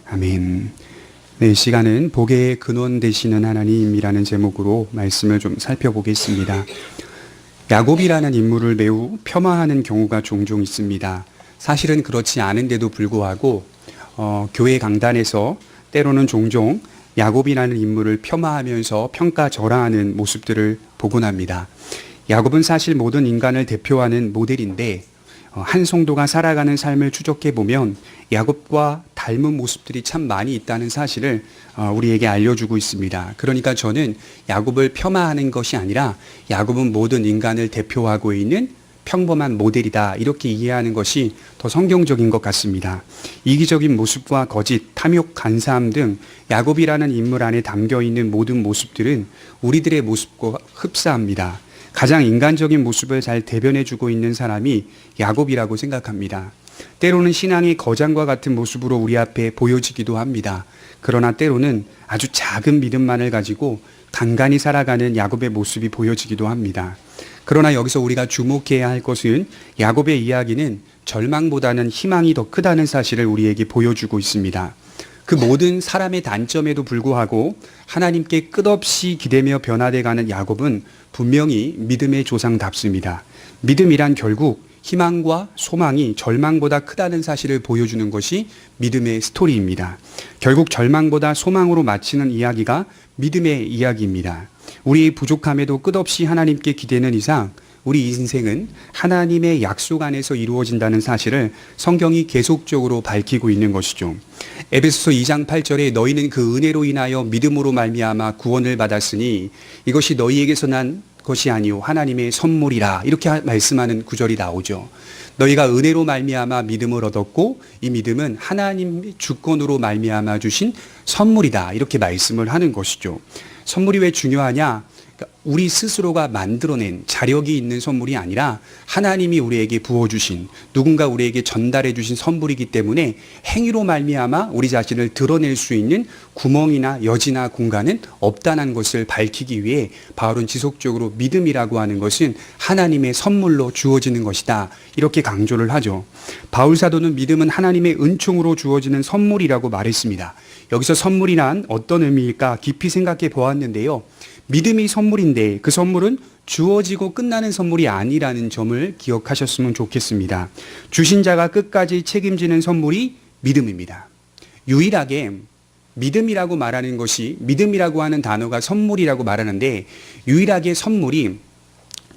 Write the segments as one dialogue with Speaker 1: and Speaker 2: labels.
Speaker 1: 아멘. 네, 이 시간은 복의 근원 되시는 하나님이라는 제목으로 말씀을 좀 살펴보겠습니다. 야곱이라는 인물을 매우 폄하하는 경우가 종종 있습니다. 사실은 그렇지 않은데도 불구하고 교회 강단에서 때로는 종종 야곱이라는 인물을 폄하하면서 평가절하하는 모습들을 보곤 합니다. 야곱은 사실 모든 인간을 대표하는 모델인데 한 성도가 살아가는 삶을 추적해 보면 야곱과 닮은 모습들이 참 많이 있다는 사실을 우리에게 알려주고 있습니다. 그러니까 저는 야곱을 폄하하는 것이 아니라 야곱은 모든 인간을 대표하고 있는 평범한 모델이다, 이렇게 이해하는 것이 더 성경적인 것 같습니다. 이기적인 모습과 거짓, 탐욕, 간사함 등 야곱이라는 인물 안에 담겨 있는 모든 모습들은 우리들의 모습과 흡사합니다. 가장 인간적인 모습을 잘 대변해주고 있는 사람이 야곱이라고 생각합니다. 때로는 신앙의 거장과 같은 모습으로 우리 앞에 보여지기도 합니다. 그러나 때로는 아주 작은 믿음만을 가지고 간간히 살아가는 야곱의 모습이 보여지기도 합니다. 그러나 여기서 우리가 주목해야 할 것은 야곱의 이야기는 절망보다는 희망이 더 크다는 사실을 우리에게 보여주고 있습니다. 그 모든 사람의 단점에도 불구하고 하나님께 끝없이 기대며 변화돼가는 야곱은 분명히 믿음의 조상답습니다. 믿음이란 결국 희망과 소망이 절망보다 크다는 사실을 보여주는 것이 믿음의 스토리입니다. 결국 절망보다 소망으로 마치는 이야기가 믿음의 이야기입니다. 우리의 부족함에도 끝없이 하나님께 기대는 이상 우리 인생은 하나님의 약속 안에서 이루어진다는 사실을 성경이 계속적으로 밝히고 있는 것이죠. 에베소서 2장 8절에 너희는 그 은혜로 인하여 믿음으로 말미암아 구원을 받았으니 이것이 너희에게서 난 것이 아니요 하나님의 선물이라, 이렇게 말씀하는 구절이 나오죠. 너희가 은혜로 말미암아 믿음을 얻었고 이 믿음은 하나님의 주권으로 말미암아 주신 선물이다, 이렇게 말씀을 하는 것이죠. 선물이 왜 중요하냐? 우리 스스로가 만들어낸 자력이 있는 선물이 아니라 하나님이 우리에게 부어주신, 누군가 우리에게 전달해 주신 선물이기 때문에 행위로 말미암아 우리 자신을 드러낼 수 있는 구멍이나 여지나 공간은 없다는 것을 밝히기 위해 바울은 지속적으로 믿음이라고 하는 것은 하나님의 선물로 주어지는 것이다, 이렇게 강조를 하죠. 바울 사도는 믿음은 하나님의 은총으로 주어지는 선물이라고 말했습니다. 여기서 선물이란 어떤 의미일까 깊이 생각해 보았는데요. 믿음이 선물인데 그 선물은 주어지고 끝나는 선물이 아니라는 점을 기억하셨으면 좋겠습니다. 주신 자가 끝까지 책임지는 선물이 믿음입니다. 유일하게 믿음이라고 말하는 것이, 믿음이라고 하는 단어가 선물이라고 말하는데 유일하게 선물이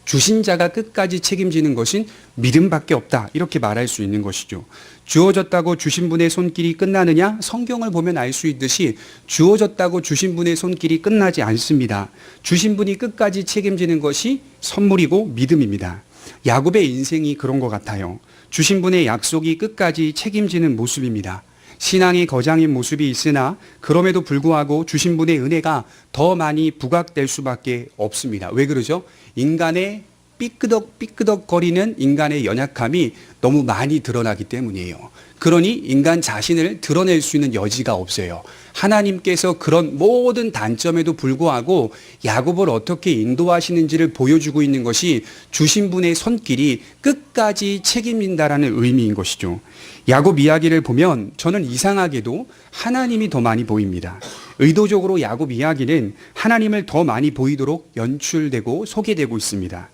Speaker 1: 주신 자가 끝까지 책임지는 것은 믿음밖에 없다, 이렇게 말할 수 있는 것이죠. 주어졌다고 주신 분의 손길이 끝나느냐? 성경을 보면 알 수 있듯이 주어졌다고 주신 분의 손길이 끝나지 않습니다. 주신 분이 끝까지 책임지는 것이 선물이고 믿음입니다. 야곱의 인생이 그런 것 같아요. 주신 분의 약속이 끝까지 책임지는 모습입니다. 신앙의 거장인 모습이 있으나 그럼에도 불구하고 주신 분의 은혜가 더 많이 부각될 수밖에 없습니다. 왜 그러죠? 인간의 삐끄덕거리는 인간의 연약함이 너무 많이 드러나기 때문이에요. 그러니 인간 자신을 드러낼 수 있는 여지가 없어요. 하나님께서 그런 모든 단점에도 불구하고 야곱을 어떻게 인도하시는지를 보여주고 있는 것이 주신 분의 손길이 끝까지 책임진다라는 의미인 것이죠. 야곱 이야기를 보면 저는 이상하게도 하나님이 더 많이 보입니다. 의도적으로 야곱 이야기는 하나님을 더 많이 보이도록 연출되고 소개되고 있습니다.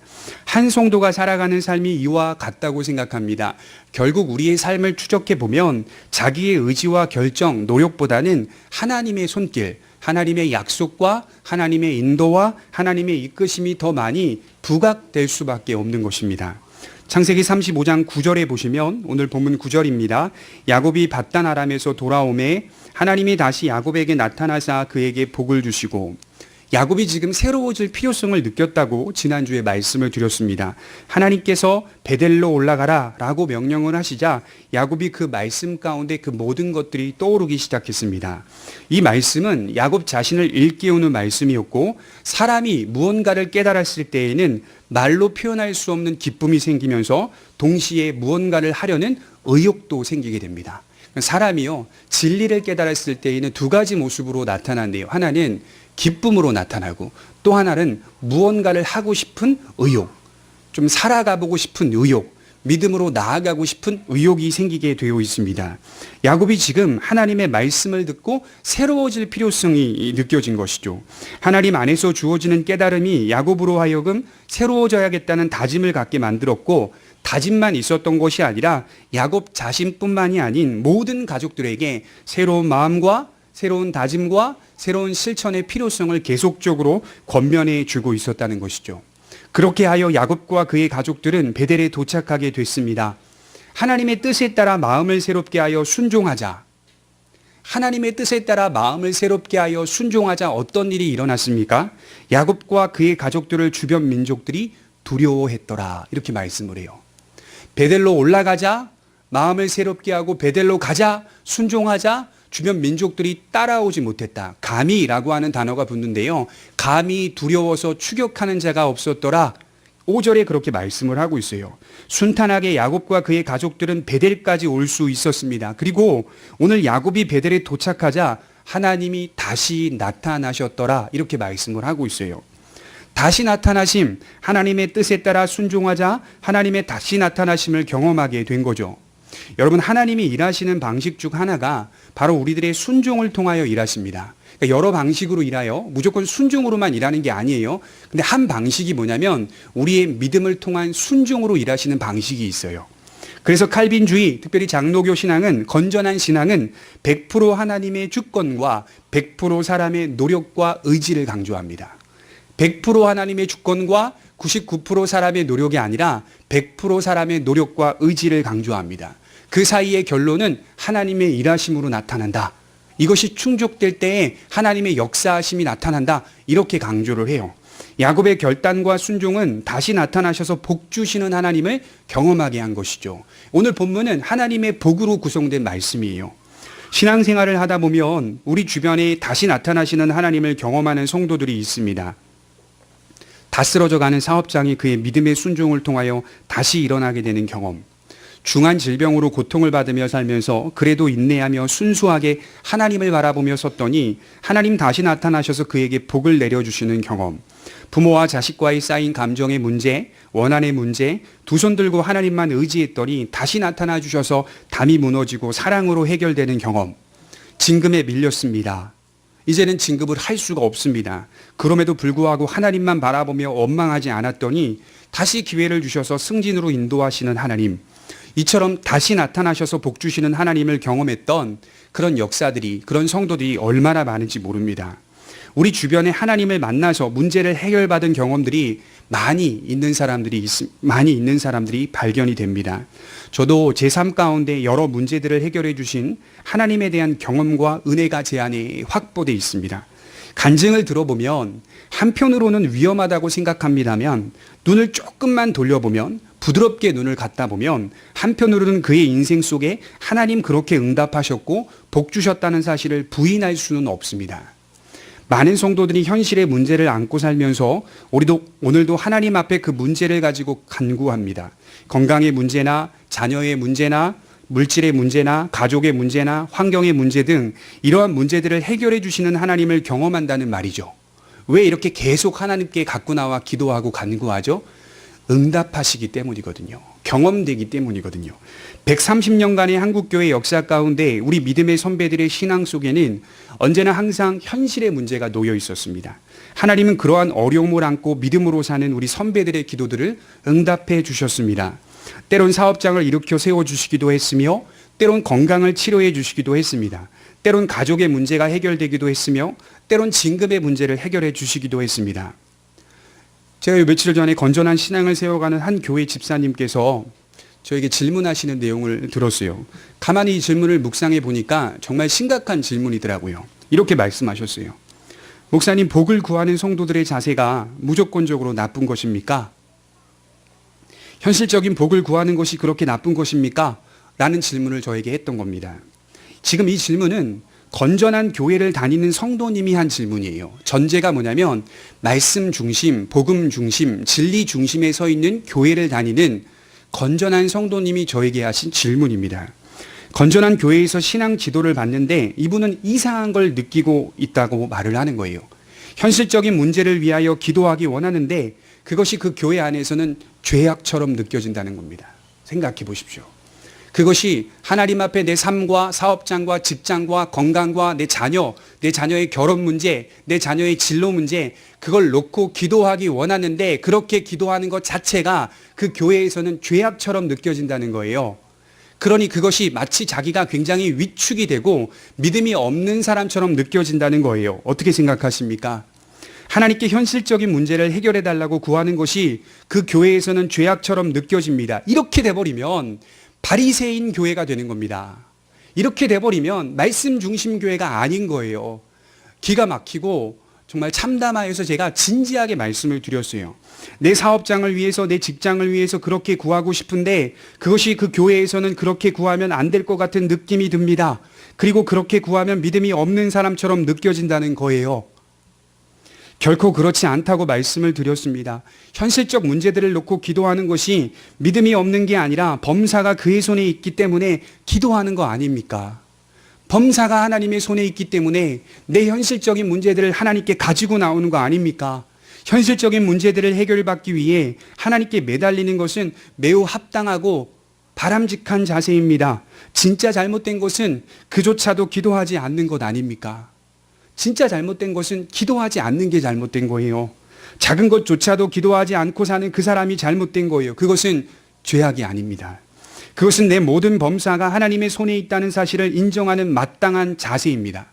Speaker 1: 한 성도가 살아가는 삶이 이와 같다고 생각합니다. 결국 우리의 삶을 추적해 보면 자기의 의지와 결정, 노력보다는 하나님의 손길, 하나님의 약속과 하나님의 인도와 하나님의 이끄심이 더 많이 부각될 수밖에 없는 것입니다. 창세기 35장 9절에 보시면 오늘 본문 9절입니다. 야곱이 밧단 아람에서 돌아오매 하나님이 다시 야곱에게 나타나사 그에게 복을 주시고, 야곱이 지금 새로워질 필요성을 느꼈다고 지난주에 말씀을 드렸습니다. 하나님께서 베델로 올라가라 라고 명령을 하시자 야곱이 그 말씀 가운데 그 모든 것들이 떠오르기 시작했습니다. 이 말씀은 야곱 자신을 일깨우는 말씀이었고, 사람이 무언가를 깨달았을 때에는 말로 표현할 수 없는 기쁨이 생기면서 동시에 무언가를 하려는 의욕도 생기게 됩니다. 사람이요, 진리를 깨달았을 때에는 두 가지 모습으로 나타난대요. 하나는 기쁨으로 나타나고 또 하나는 무언가를 하고 싶은 의욕, 좀 살아가보고 싶은 의욕, 믿음으로 나아가고 싶은 의욕이 생기게 되어 있습니다. 야곱이 지금 하나님의 말씀을 듣고 새로워질 필요성이 느껴진 것이죠. 하나님 안에서 주어지는 깨달음이 야곱으로 하여금 새로워져야겠다는 다짐을 갖게 만들었고, 다짐만 있었던 것이 아니라 야곱 자신뿐만이 아닌 모든 가족들에게 새로운 마음과 새로운 다짐과 새로운 실천의 필요성을 계속적으로 권면해 주고 있었다는 것이죠. 그렇게 하여 야곱과 그의 가족들은 베델에 도착하게 됐습니다. 하나님의 뜻에 따라 마음을 새롭게 하여 순종하자. 하나님의 뜻에 따라 마음을 새롭게 하여 순종하자. 어떤 일이 일어났습니까? 야곱과 그의 가족들을 주변 민족들이 두려워했더라. 이렇게 말씀을 해요. 베델로 올라가자, 마음을 새롭게 하고 베델로 가자, 순종하자, 주변 민족들이 따라오지 못했다. 감히라고 하는 단어가 붙는데요. 감히 두려워서 추격하는 자가 없었더라. 5절에 그렇게 말씀을 하고 있어요. 순탄하게 야곱과 그의 가족들은 베델까지 올 수 있었습니다. 그리고 오늘 야곱이 베델에 도착하자 하나님이 다시 나타나셨더라. 이렇게 말씀을 하고 있어요. 다시 나타나심, 하나님의 뜻에 따라 순종하자 하나님의 다시 나타나심을 경험하게 된 거죠. 여러분, 하나님이 일하시는 방식 중 하나가 바로 우리들의 순종을 통하여 일하십니다. 그러니까 여러 방식으로 일하여 무조건 순종으로만 일하는 게 아니에요. 근데 한 방식이 뭐냐면 우리의 믿음을 통한 순종으로 일하시는 방식이 있어요. 그래서 칼빈주의, 특별히 장로교 신앙은, 건전한 신앙은 100% 하나님의 주권과 100% 사람의 노력과 의지를 강조합니다. 100% 하나님의 주권과 99% 사람의 노력이 아니라 100% 사람의 노력과 의지를 강조합니다. 그 사이의 결론은 하나님의 일하심으로 나타난다. 이것이 충족될 때에 하나님의 역사하심이 나타난다. 이렇게 강조를 해요. 야곱의 결단과 순종은 다시 나타나셔서 복 주시는 하나님을 경험하게 한 것이죠. 오늘 본문은 하나님의 복으로 구성된 말씀이에요. 신앙생활을 하다 보면 우리 주변에 다시 나타나시는 하나님을 경험하는 성도들이 있습니다. 다 쓰러져가는 사업장이 그의 믿음의 순종을 통하여 다시 일어나게 되는 경험. 중한 질병으로 고통을 받으며 살면서 그래도 인내하며 순수하게 하나님을 바라보며 섰더니 하나님 다시 나타나셔서 그에게 복을 내려주시는 경험. 부모와 자식과의 쌓인 감정의 문제, 원한의 문제, 두 손 들고 하나님만 의지했더니 다시 나타나 주셔서 담이 무너지고 사랑으로 해결되는 경험. 진금에 밀렸습니다. 이제는 진급을 할 수가 없습니다. 그럼에도 불구하고 하나님만 바라보며 원망하지 않았더니 다시 기회를 주셔서 승진으로 인도하시는 하나님. 이처럼 다시 나타나셔서 복 주시는 하나님을 경험했던 그런 역사들이, 그런 성도들이 얼마나 많은지 모릅니다. 우리 주변에 하나님을 만나서 문제를 해결받은 경험들이 많이 있는 사람들이 발견이 됩니다. 저도 제 삶 가운데 여러 문제들을 해결해 주신 하나님에 대한 경험과 은혜가 제 안에 확보되어 있습니다. 간증을 들어보면 한편으로는 위험하다고 생각합니다만 눈을 조금만 돌려보면, 부드럽게 눈을 갖다 보면 한편으로는 그의 인생 속에 하나님 그렇게 응답하셨고 복 주셨다는 사실을 부인할 수는 없습니다. 많은 성도들이 현실의 문제를 안고 살면서 오늘도 하나님 앞에 그 문제를 가지고 간구합니다. 건강의 문제나 자녀의 문제나 물질의 문제나 가족의 문제나 환경의 문제 등 이러한 문제들을 해결해 주시는 하나님을 경험한다는 말이죠. 왜 이렇게 계속 하나님께 갖고 나와 기도하고 간구하죠? 응답하시기 때문이거든요. 경험되기 때문이거든요. 130년간의 한국교회 역사 가운데 우리 믿음의 선배들의 신앙 속에는 언제나 항상 현실의 문제가 놓여 있었습니다. 하나님은 그러한 어려움을 안고 믿음으로 사는 우리 선배들의 기도들을 응답해 주셨습니다. 때론 사업장을 일으켜 세워주시기도 했으며 때론 건강을 치료해 주시기도 했습니다. 때론 가족의 문제가 해결되기도 했으며 때론 진급의 문제를 해결해 주시기도 했습니다. 제가 며칠 전에 건전한 신앙을 세워가는 한 교회 집사님께서 저에게 질문하시는 내용을 들었어요. 가만히 이 질문을 묵상해 보니까 정말 심각한 질문이더라고요. 이렇게 말씀하셨어요. 목사님, 복을 구하는 성도들의 자세가 무조건적으로 나쁜 것입니까? 현실적인 복을 구하는 것이 그렇게 나쁜 것입니까? 라는 질문을 저에게 했던 겁니다. 지금 이 질문은 건전한 교회를 다니는 성도님이 한 질문이에요. 전제가 뭐냐면 말씀 중심, 복음 중심, 진리 중심에 서 있는 교회를 다니는 건전한 성도님이 저에게 하신 질문입니다. 건전한 교회에서 신앙 지도를 받는데 이분은 이상한 걸 느끼고 있다고 말을 하는 거예요. 현실적인 문제를 위하여 기도하기 원하는데 그것이 그 교회 안에서는 죄악처럼 느껴진다는 겁니다. 생각해 보십시오. 그것이 하나님 앞에 내 삶과 사업장과 직장과 건강과 내 자녀의 결혼 문제, 내 자녀의 진로 문제, 그걸 놓고 기도하기 원하는데 그렇게 기도하는 것 자체가 그 교회에서는 죄악처럼 느껴진다는 거예요. 그러니 그것이 마치 자기가 굉장히 위축이 되고 믿음이 없는 사람처럼 느껴진다는 거예요. 어떻게 생각하십니까? 하나님께 현실적인 문제를 해결해 달라고 구하는 것이 그 교회에서는 죄악처럼 느껴집니다. 이렇게 돼버리면 바리새인 교회가 되는 겁니다. 이렇게 돼버리면 말씀 중심 교회가 아닌 거예요. 기가 막히고 정말 참담하여서 제가 진지하게 말씀을 드렸어요. 내 사업장을 위해서, 내 직장을 위해서 그렇게 구하고 싶은데 그것이 그 교회에서는 그렇게 구하면 안 될 것 같은 느낌이 듭니다. 그리고 그렇게 구하면 믿음이 없는 사람처럼 느껴진다는 거예요. 결코 그렇지 않다고 말씀을 드렸습니다. 현실적 문제들을 놓고 기도하는 것이 믿음이 없는 게 아니라 범사가 그의 손에 있기 때문에 기도하는 거 아닙니까? 범사가 하나님의 손에 있기 때문에 내 현실적인 문제들을 하나님께 가지고 나오는 거 아닙니까? 현실적인 문제들을 해결받기 위해 하나님께 매달리는 것은 매우 합당하고 바람직한 자세입니다. 진짜 잘못된 것은 그조차도 기도하지 않는 것 아닙니까? 진짜 잘못된 것은 기도하지 않는 게 잘못된 거예요. 작은 것조차도 기도하지 않고 사는 그 사람이 잘못된 거예요. 그것은 죄악이 아닙니다. 그것은 내 모든 범사가 하나님의 손에 있다는 사실을 인정하는 마땅한 자세입니다.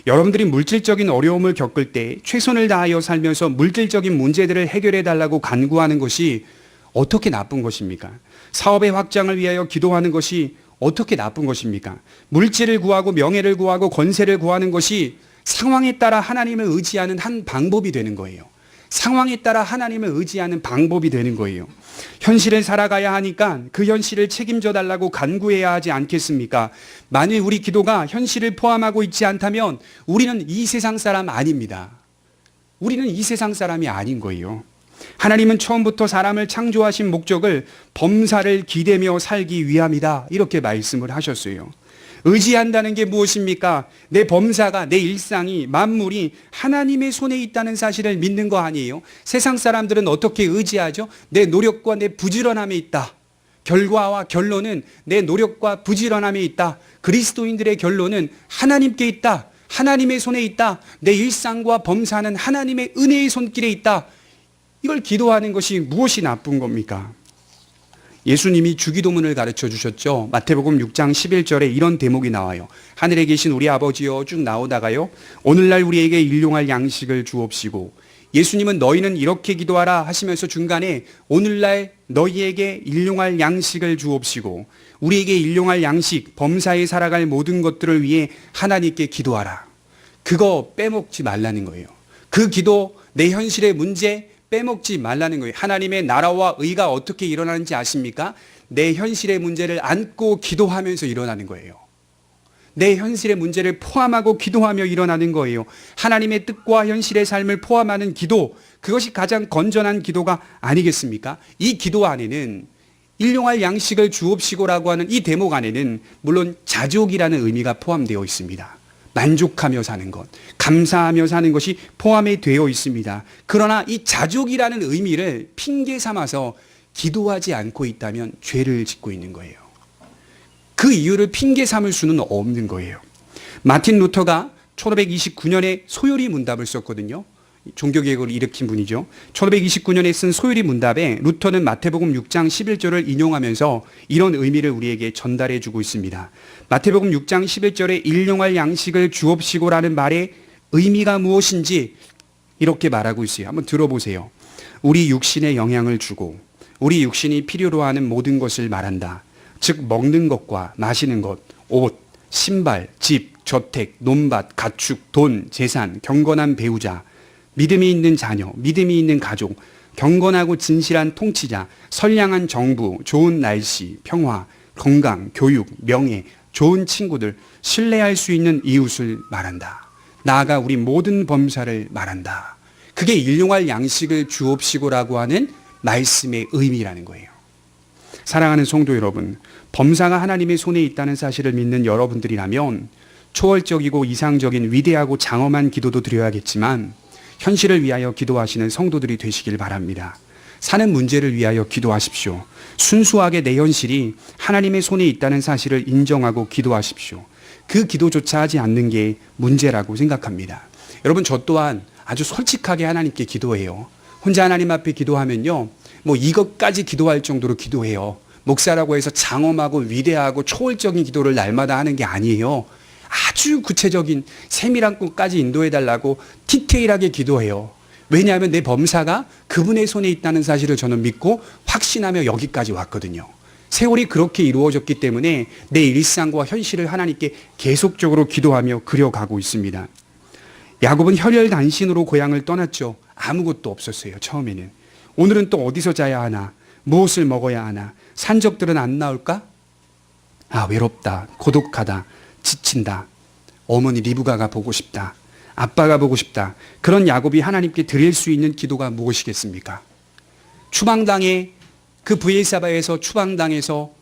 Speaker 1: 여러분들이 물질적인 어려움을 겪을 때 최선을 다하여 살면서 물질적인 문제들을 해결해 달라고 간구하는 것이 어떻게 나쁜 것입니까? 사업의 확장을 위하여 기도하는 것이 어떻게 나쁜 것입니까? 물질을 구하고 명예를 구하고 권세를 구하는 것이 상황에 따라 하나님을 의지하는 한 방법이 되는 거예요. 상황에 따라 하나님을 의지하는 방법이 되는 거예요. 현실을 살아가야 하니까 그 현실을 책임져 달라고 간구해야 하지 않겠습니까? 만일 우리 기도가 현실을 포함하고 있지 않다면 우리는 이 세상 사람 아닙니다. 우리는 이 세상 사람이 아닌 거예요. 하나님은 처음부터 사람을 창조하신 목적을 범사를 기대며 살기 위함이다. 이렇게 말씀을 하셨어요. 의지한다는 게 무엇입니까? 내 범사가, 내 일상이, 만물이 하나님의 손에 있다는 사실을 믿는 거 아니에요? 세상 사람들은 어떻게 의지하죠? 내 노력과 내 부지런함에 있다. 결과와 결론은 내 노력과 부지런함에 있다. 그리스도인들의 결론은 하나님께 있다. 하나님의 손에 있다. 내 일상과 범사는 하나님의 은혜의 손길에 있다. 이걸 기도하는 것이 무엇이 나쁜 겁니까? 예수님이 주기도문을 가르쳐 주셨죠. 마태복음 6장 11절에 이런 대목이 나와요. 하늘에 계신 우리 아버지여 쭉 나오다가요. 오늘날 우리에게 일용할 양식을 주옵시고. 예수님은 너희는 이렇게 기도하라 하시면서 중간에 오늘날 너희에게 일용할 양식을 주옵시고 우리에게 일용할 양식, 범사에 살아갈 모든 것들을 위해 하나님께 기도하라. 그거 빼먹지 말라는 거예요. 그 기도, 내 현실의 문제 빼먹지 말라는 거예요. 하나님의 나라와 의가 어떻게 일어나는지 아십니까? 내 현실의 문제를 안고 기도하면서 일어나는 거예요. 내 현실의 문제를 포함하고 기도하며 일어나는 거예요. 하나님의 뜻과 현실의 삶을 포함하는 기도, 그것이 가장 건전한 기도가 아니겠습니까? 이 기도 안에는 일용할 양식을 주옵시고라고 하는 이 대목 안에는 물론 자족이라는 의미가 포함되어 있습니다. 만족하며 사는 것, 감사하며 사는 것이 포함이 되어 있습니다. 그러나 이 자족이라는 의미를 핑계 삼아서 기도하지 않고 있다면 죄를 짓고 있는 거예요. 그 이유를 핑계 삼을 수는 없는 거예요. 마틴 루터가 1529년에 소요리 문답을 썼거든요. 종교개혁을 일으킨 분이죠. 1529년에 쓴 소요리 문답에 루터는 마태복음 6장 11절을 인용하면서 이런 의미를 우리에게 전달해 주고 있습니다. 마태복음 6장 11절에 일용할 양식을 주옵시고라는 말의 의미가 무엇인지 이렇게 말하고 있어요. 한번 들어보세요. 우리 육신에 영향을 주고 우리 육신이 필요로 하는 모든 것을 말한다. 즉 먹는 것과 마시는 것, 옷, 신발, 집, 저택, 논밭, 가축, 돈, 재산, 경건한 배우자, 믿음이 있는 자녀, 믿음이 있는 가족, 경건하고 진실한 통치자, 선량한 정부, 좋은 날씨, 평화, 건강, 교육, 명예, 좋은 친구들, 신뢰할 수 있는 이웃을 말한다. 나아가 우리 모든 범사를 말한다. 그게 일용할 양식을 주옵시고라고 하는 말씀의 의미라는 거예요. 사랑하는 성도 여러분, 범사가 하나님의 손에 있다는 사실을 믿는 여러분들이라면 초월적이고 이상적인 위대하고 장엄한 기도도 드려야겠지만 현실을 위하여 기도하시는 성도들이 되시길 바랍니다. 사는 문제를 위하여 기도하십시오. 순수하게 내 현실이 하나님의 손에 있다는 사실을 인정하고 기도하십시오. 그 기도조차 하지 않는 게 문제라고 생각합니다. 여러분, 저 또한 아주 솔직하게 하나님께 기도해요. 혼자 하나님 앞에 기도하면요, 뭐 이것까지 기도할 정도로 기도해요. 목사라고 해서 장엄하고 위대하고 초월적인 기도를 날마다 하는 게 아니에요. 아주 구체적인 세밀한 꿈까지 인도해달라고 디테일하게 기도해요. 왜냐하면 내 범사가 그분의 손에 있다는 사실을 저는 믿고 확신하며 여기까지 왔거든요. 세월이 그렇게 이루어졌기 때문에 내 일상과 현실을 하나님께 계속적으로 기도하며 그려가고 있습니다. 야곱은 혈혈단신으로 고향을 떠났죠. 아무것도 없었어요, 처음에는. 오늘은 또 어디서 자야 하나? 무엇을 먹어야 하나? 산적들은 안 나올까? 아, 외롭다, 고독하다, 지친다. 어머니 리브가가 보고 싶다. 아빠가 보고 싶다. 그런 야곱이 하나님께 드릴 수 있는 기도가 무엇이겠습니까? 추방당에, 그 브엘사바에서 추방당해서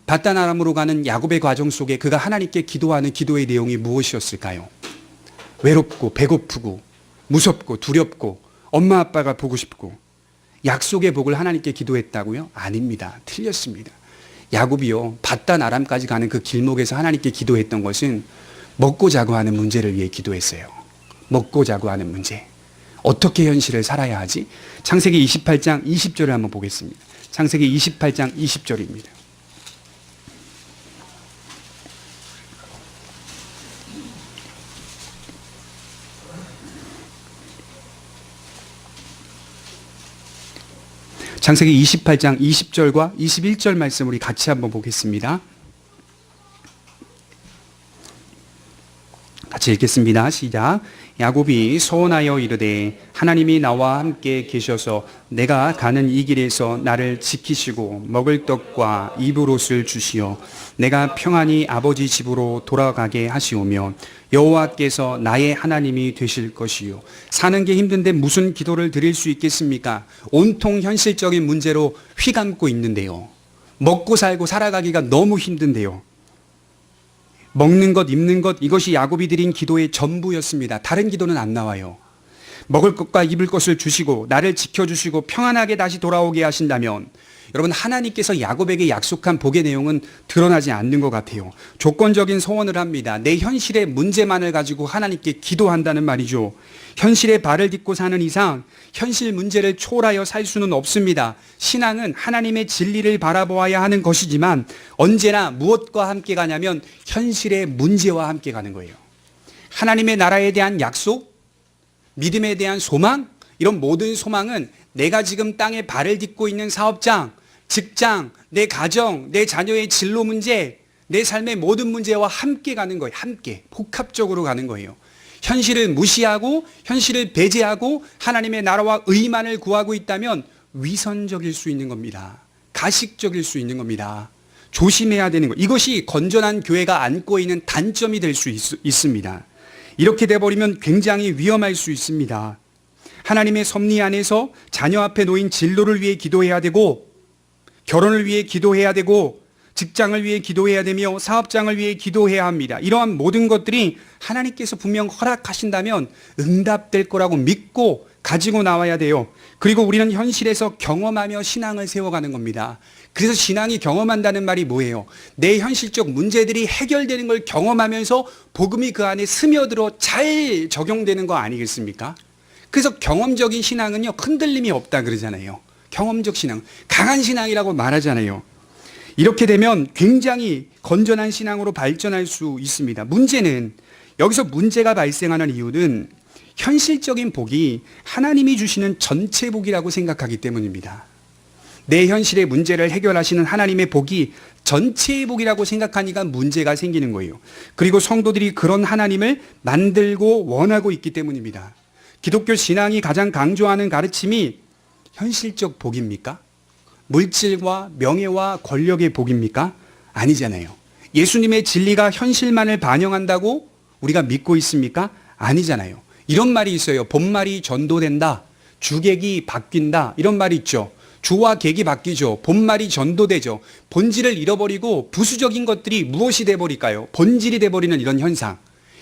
Speaker 1: 바단 아람으로 가는 야곱의 과정 속에 그가 하나님께 기도하는 기도의 내용이 무엇이었을까요? 외롭고 배고프고 무섭고 두렵고 엄마 아빠가 보고 싶고 약속의 복을 하나님께 기도했다고요? 아닙니다. 틀렸습니다. 야곱이요, 바단 아람까지 가는 그 길목에서 하나님께 기도했던 것은 먹고 자고 하는 문제를 위해 기도했어요. 먹고 자고 하는 문제. 어떻게 현실을 살아야 하지? 창세기 28장 20절을 한번 보겠습니다. 창세기 28장 20절입니다. 창세기 28장 20절과 21절 말씀 우리 같이 한번 보겠습니다. 같이 읽겠습니다. 시작. 야곱이 소원하여 이르되 하나님이 나와 함께 계셔서 내가 가는 이 길에서 나를 지키시고 먹을 떡과 입을 옷을 주시어 내가 평안히 아버지 집으로 돌아가게 하시오며 여호와께서 나의 하나님이 되실 것이요. 사는 게 힘든데 무슨 기도를 드릴 수 있겠습니까? 온통 현실적인 문제로 휘감고 있는데요. 먹고 살고 살아가기가 너무 힘든데요. 먹는 것, 입는 것, 이것이 야곱이 드린 기도의 전부였습니다. 다른 기도는 안 나와요. 먹을 것과 입을 것을 주시고 나를 지켜주시고 평안하게 다시 돌아오게 하신다면 여러분, 하나님께서 야곱에게 약속한 복의 내용은 드러나지 않는 것 같아요. 조건적인 소원을 합니다. 내 현실의 문제만을 가지고 하나님께 기도한다는 말이죠. 현실에 발을 딛고 사는 이상 현실 문제를 초월하여 살 수는 없습니다. 신앙은 하나님의 진리를 바라보아야 하는 것이지만 언제나 무엇과 함께 가냐면 현실의 문제와 함께 가는 거예요. 하나님의 나라에 대한 약속, 믿음에 대한 소망, 이런 모든 소망은 내가 지금 땅에 발을 딛고 있는 사업장, 직장, 내 가정, 내 자녀의 진로 문제, 내 삶의 모든 문제와 함께 가는 거예요. 함께, 복합적으로 가는 거예요. 현실을 무시하고 현실을 배제하고 하나님의 나라와 의만을 구하고 있다면 위선적일 수 있는 겁니다. 가식적일 수 있는 겁니다. 조심해야 되는 것. 이것이 건전한 교회가 안고 있는 단점이 될 수 있습니다. 이렇게 돼버리면 굉장히 위험할 수 있습니다. 하나님의 섭리 안에서 자녀 앞에 놓인 진로를 위해 기도해야 되고, 결혼을 위해 기도해야 되고, 직장을 위해 기도해야 되며 사업장을 위해 기도해야 합니다. 이러한 모든 것들이 하나님께서 분명 허락하신다면 응답될 거라고 믿고 가지고 나와야 돼요. 그리고 우리는 현실에서 경험하며 신앙을 세워가는 겁니다. 그래서 신앙이 경험한다는 말이 뭐예요? 내 현실적 문제들이 해결되는 걸 경험하면서 복음이 그 안에 스며들어 잘 적용되는 거 아니겠습니까? 그래서 경험적인 신앙은요, 흔들림이 없다 그러잖아요. 경험적 신앙, 강한 신앙이라고 말하잖아요. 이렇게 되면 굉장히 건전한 신앙으로 발전할 수 있습니다. 문제는, 여기서 문제가 발생하는 이유는 현실적인 복이 하나님이 주시는 전체 복이라고 생각하기 때문입니다. 내 현실의 문제를 해결하시는 하나님의 복이 전체의 복이라고 생각하니까 문제가 생기는 거예요. 그리고 성도들이 그런 하나님을 만들고 원하고 있기 때문입니다. 기독교 신앙이 가장 강조하는 가르침이 현실적 복입니까? 물질과 명예와 권력의 복입니까? 아니잖아요. 예수님의 진리가 현실만을 반영한다고 우리가 믿고 있습니까? 아니잖아요. 이런 말이 있어요. 본말이 전도된다. 주객이 바뀐다. 이런 말이 있죠. 주와 객이 바뀌죠. 본말이 전도되죠. 본질을 잃어버리고 부수적인 것들이 무엇이 돼버릴까요? 본질이 돼버리는 이런 현상.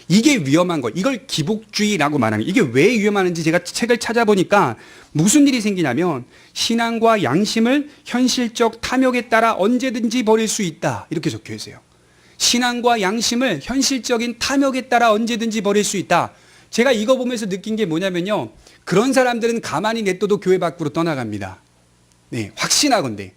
Speaker 1: 이게 위험한 거. 이걸 기복주의라고 말하는 거예요. 이게 왜 위험하는지 제가 책을 찾아보니까 무슨 일이 생기냐면 신앙과 양심을 현실적 탐욕에 따라 언제든지 버릴 수 있다. 이렇게 적혀 있어요. 신앙과 양심을 현실적인 탐욕에 따라 언제든지 버릴 수 있다. 제가 이거 보면서 느낀 게 뭐냐면요. 그런 사람들은 가만히 냅둬도 교회 밖으로 떠나갑니다. 네, 확신하건대.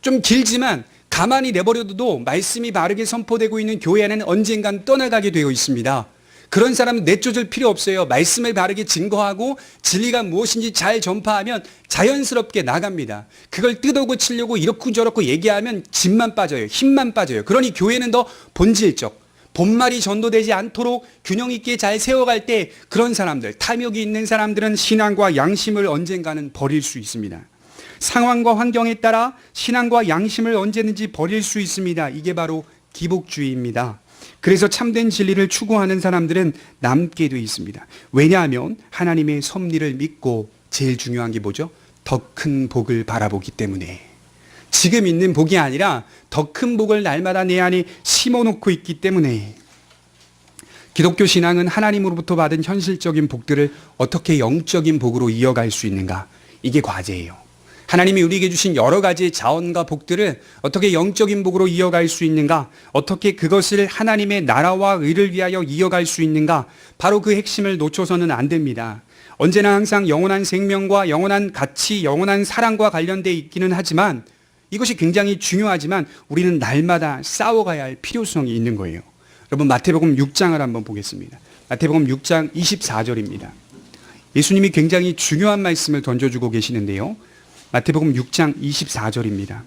Speaker 1: 좀 길지만 가만히 내버려둬도 말씀이 바르게 선포되고 있는 교회는 언젠간 떠나가게 되어 있습니다. 그런 사람은 내쫓을 필요 없어요. 말씀을 바르게 증거하고 진리가 무엇인지 잘 전파하면 자연스럽게 나갑니다. 그걸 뜯어고치려고 이렇고 저렇고 얘기하면 짐만 빠져요. 힘만 빠져요. 그러니 교회는 더 본질적, 본말이 전도되지 않도록 균형 있게 잘 세워갈 때 그런 사람들, 탐욕이 있는 사람들은 신앙과 양심을 언젠가는 버릴 수 있습니다. 상황과 환경에 따라 신앙과 양심을 언제든지 버릴 수 있습니다. 이게 바로 기복주의입니다. 그래서 참된 진리를 추구하는 사람들은 남게 돼 있습니다. 왜냐하면 하나님의 섭리를 믿고 제일 중요한 게 뭐죠? 더 큰 복을 바라보기 때문에. 지금 있는 복이 아니라 더 큰 복을 날마다 내 안에 심어놓고 있기 때문에. 기독교 신앙은 하나님으로부터 받은 현실적인 복들을 어떻게 영적인 복으로 이어갈 수 있는가? 이게 과제예요. 하나님이 우리에게 주신 여러 가지의 자원과 복들을 어떻게 영적인 복으로 이어갈 수 있는가? 어떻게 그것을 하나님의 나라와 의를 위하여 이어갈 수 있는가? 바로 그 핵심을 놓쳐서는 안 됩니다. 언제나 항상 영원한 생명과 영원한 가치, 영원한 사랑과 관련되어 있기는 하지만 이것이 굉장히 중요하지만 우리는 날마다 싸워가야 할 필요성이 있는 거예요. 여러분 마태복음 6장을 한번 보겠습니다. 마태복음 6장 24절입니다. 예수님이 굉장히 중요한 말씀을 던져주고 계시는데요. 마태복음 6장 24절입니다.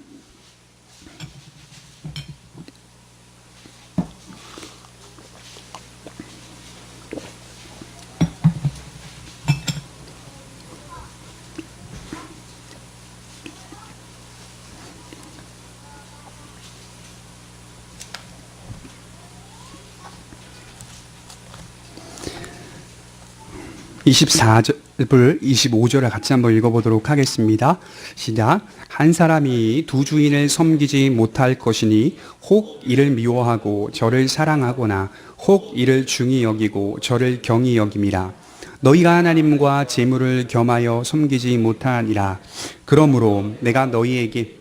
Speaker 1: (24절) 25절을 같이 한번 읽어보도록 하겠습니다. 시작. 한 사람이 두 주인을 섬기지 못할 것이니 혹 이를 미워하고 저를 사랑하거나 혹 이를 중히 여기고 저를 경히 여김이라. 너희가 하나님과 재물을 겸하여 섬기지 못하니라. 그러므로 내가 너희에게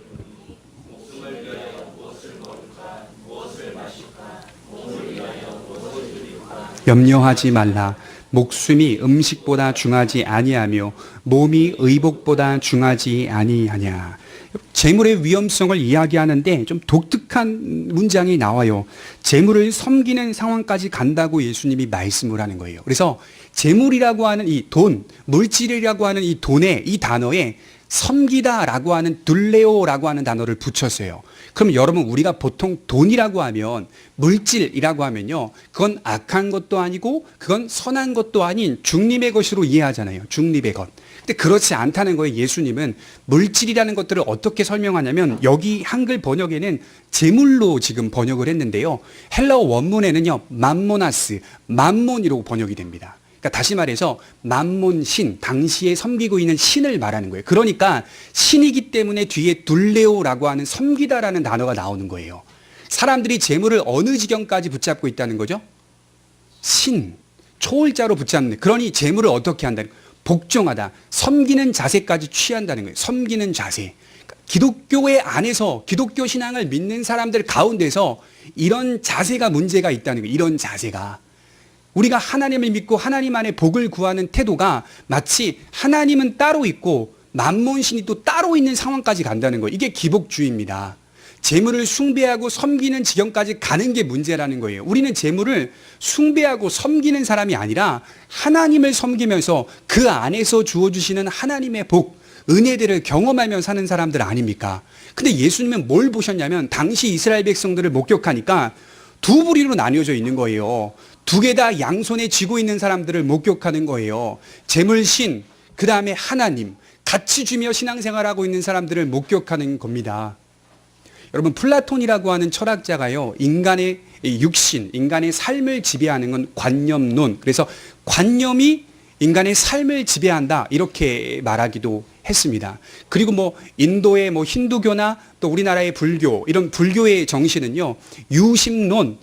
Speaker 1: 염려하지 말라. 목숨이 음식보다 중하지 아니하며 몸이 의복보다 중하지 아니하냐. 재물의 위험성을 이야기하는데 좀 독특한 문장이 나와요. 재물을 섬기는 상황까지 간다고 예수님이 말씀을 하는 거예요. 그래서 재물이라고 하는 이 돈, 물질이라고 하는 이 돈에, 이 단어에 섬기다라고 하는 둘레오라고 하는 단어를 붙였어요. 그럼 여러분 우리가 보통 돈이라고 하면 물질이라고 하면요. 그건 악한 것도 아니고 그건 선한 것도 아닌 중립의 것으로 이해하잖아요. 중립의 것. 근데 그렇지 않다는 거예요. 예수님은 물질이라는 것들을 어떻게 설명하냐면 여기 한글 번역에는 재물로 지금 번역을 했는데요. 헬라어 원문에는요. 맘모나스, 맘몬이라고 번역이 됩니다. 그러니까 다시 말해서 맘몬 신, 당시에 섬기고 있는 신을 말하는 거예요. 그러니까 신이기 때문에 뒤에 둘레오라고 하는 섬기다라는 단어가 나오는 거예요. 사람들이 재물을 어느 지경까지 붙잡고 있다는 거죠? 신, 초월자로 붙잡는. 그러니 재물을 어떻게 한다는 거예요? 복종하다, 섬기는 자세까지 취한다는 거예요. 섬기는 자세. 기독교의 안에서 기독교 신앙을 믿는 사람들 가운데서 이런 자세가 문제가 있다는 거예요. 이런 자세가. 우리가 하나님을 믿고 하나님 안에 복을 구하는 태도가 마치 하나님은 따로 있고 만몬신이 또 따로 있는 상황까지 간다는 거예요. 이게 기복주의입니다. 재물을 숭배하고 섬기는 지경까지 가는 게 문제라는 거예요. 우리는 재물을 숭배하고 섬기는 사람이 아니라 하나님을 섬기면서 그 안에서 주어주시는 하나님의 복, 은혜들을 경험하며 사는 사람들 아닙니까? 근데 예수님은 뭘 보셨냐면 당시 이스라엘 백성들을 목격하니까 두 부류로 나뉘어져 있는 거예요. 두 개 다 양손에 쥐고 있는 사람들을 목격하는 거예요. 재물신, 그 다음에 하나님, 같이 주며 신앙생활하고 있는 사람들을 목격하는 겁니다. 여러분 플라톤이라고 하는 철학자가요. 인간의 육신, 인간의 삶을 지배하는 건 관념론. 그래서 관념이 인간의 삶을 지배한다 이렇게 말하기도 했습니다. 그리고 뭐 인도의 뭐 힌두교나 또 우리나라의 불교 이런 불교의 정신은요. 유심론,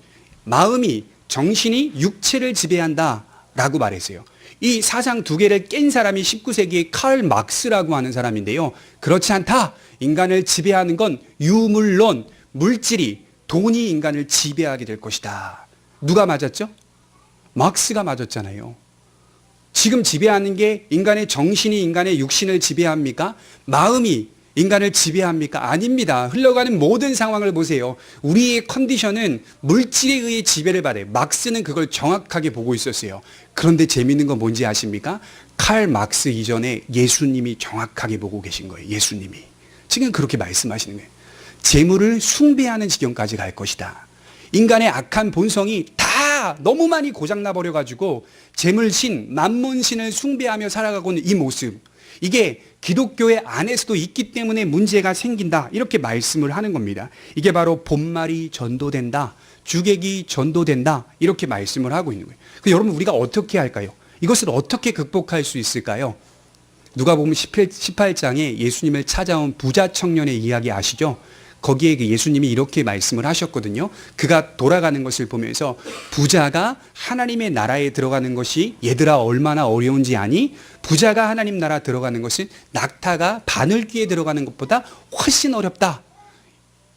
Speaker 1: 마음이 정신이 육체를 지배한다라고 말했어요. 이 사상 두 개를 깬 사람이 19세기의 칼 막스라고 하는 사람인데요. 그렇지 않다. 인간을 지배하는 건 유물론, 물질이, 돈이 인간을 지배하게 될 것이다. 누가 맞았죠? 막스가 맞았잖아요. 지금 지배하는 게 인간의 정신이 인간의 육신을 지배합니까? 마음이 인간을 지배합니까? 아닙니다. 흘러가는 모든 상황을 보세요. 우리의 컨디션은 물질에 의해 지배를 받아요. 막스는 그걸 정확하게 보고 있었어요. 그런데 재미있는 건 뭔지 아십니까? 칼 막스 이전에 예수님이 정확하게 보고 계신 거예요. 예수님이. 지금 그렇게 말씀하시는 거예요. 재물을 숭배하는 지경까지 갈 것이다. 인간의 악한 본성이 다 너무 많이 고장나 버려가지고 재물신, 만몬신을 숭배하며 살아가고 있는 이 모습, 이게 기독교의 안에서도 있기 때문에 문제가 생긴다, 이렇게 말씀을 하는 겁니다. 이게 바로 본말이 전도된다, 주객이 전도된다, 이렇게 말씀을 하고 있는 거예요. 여러분, 우리가 어떻게 할까요? 이것을 어떻게 극복할 수 있을까요? 누가복음 18장에 예수님을 찾아온 부자 청년의 이야기 아시죠? 거기에 예수님이 이렇게 말씀을 하셨거든요. 그가 돌아가는 것을 보면서 부자가 하나님의 나라에 들어가는 것이 얘들아 얼마나 어려운지 아니? 부자가 하나님 나라 들어가는 것은 낙타가 바늘귀에 들어가는 것보다 훨씬 어렵다.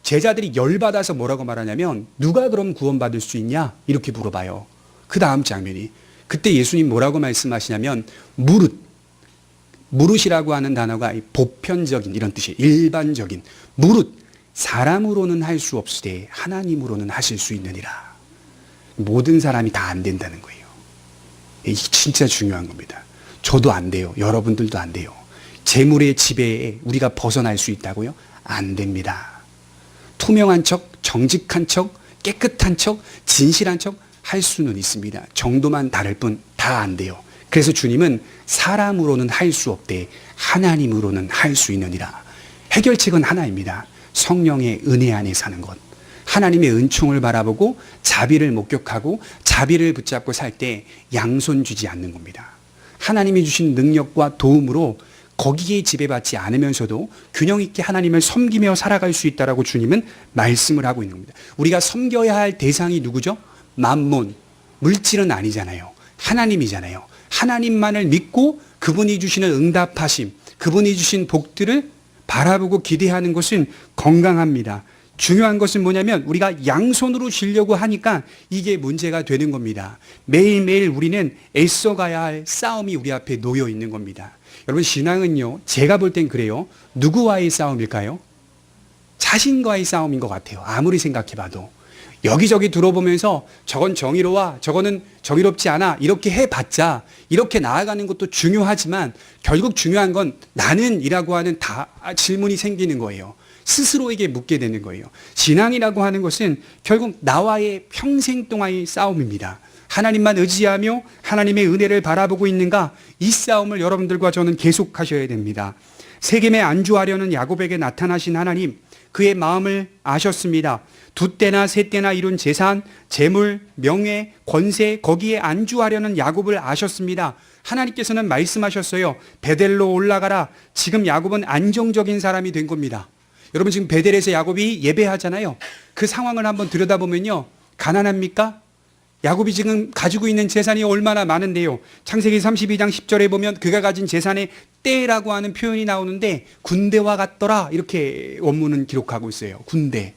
Speaker 1: 제자들이 열받아서 뭐라고 말하냐면 누가 그럼 구원받을 수 있냐? 이렇게 물어봐요. 그 다음 장면이, 그때 예수님 뭐라고 말씀하시냐면 무릇이라고 하는 단어가 보편적인 이런 뜻이에요. 일반적인 무릇, 사람으로는 할 수 없으되 하나님으로는 하실 수 있느니라. 모든 사람이 다 안 된다는 거예요. 이게 진짜 중요한 겁니다. 저도 안 돼요. 여러분들도 안 돼요. 재물의 지배에 우리가 벗어날 수 있다고요? 안 됩니다. 투명한 척, 정직한 척, 깨끗한 척, 진실한 척 할 수는 있습니다. 정도만 다를 뿐 다 안 돼요. 그래서 주님은 사람으로는 할 수 없되 하나님으로는 할 수 있느니라. 해결책은 하나입니다. 성령의 은혜 안에 사는 것. 하나님의 은총을 바라보고 자비를 목격하고 자비를 붙잡고 살 때 양손 쥐지 않는 겁니다. 하나님이 주신 능력과 도움으로 거기에 지배받지 않으면서도 균형 있게 하나님을 섬기며 살아갈 수 있다라고 주님은 말씀을 하고 있는 겁니다. 우리가 섬겨야 할 대상이 누구죠? 만몬, 물질은 아니잖아요. 하나님이잖아요. 하나님만을 믿고 그분이 주시는 응답하심, 그분이 주신 복들을 바라보고 기대하는 것은 건강합니다. 중요한 것은 뭐냐면 우리가 양손으로 쥐려고 하니까 이게 문제가 되는 겁니다. 매일매일 우리는 애써가야 할 싸움이 우리 앞에 놓여 있는 겁니다. 여러분, 신앙은요, 제가 볼 땐 그래요. 누구와의 싸움일까요? 자신과의 싸움인 것 같아요. 아무리 생각해봐도. 여기저기 들어보면서 저건 정의로워, 저거는 정의롭지 않아, 이렇게 해봤자 이렇게 나아가는 것도 중요하지만 결국 중요한 건 나는이라고 하는 질문이 생기는 거예요. 스스로에게 묻게 되는 거예요. 신앙이라고 하는 것은 결국 나와의 평생 동안의 싸움입니다. 하나님만 의지하며 하나님의 은혜를 바라보고 있는가? 이 싸움을 여러분들과 저는 계속하셔야 됩니다. 세겜에 안주하려는 야곱에게 나타나신 하나님, 그의 마음을 아셨습니다. 두 때나 세 때나 이룬 재산, 재물, 명예, 권세, 거기에 안주하려는 야곱을 아셨습니다. 하나님께서는 말씀하셨어요. 베델로 올라가라. 지금 야곱은 안정적인 사람이 된 겁니다. 여러분, 지금 베델에서 야곱이 예배하잖아요. 그 상황을 한번 들여다보면요, 가난합니까? 야곱이 지금 가지고 있는 재산이 얼마나 많은데요. 창세기 32장 10절에 보면 그가 가진 재산의 때라고 하는 표현이 나오는데 군대와 같더라, 이렇게 원문은 기록하고 있어요. 군대.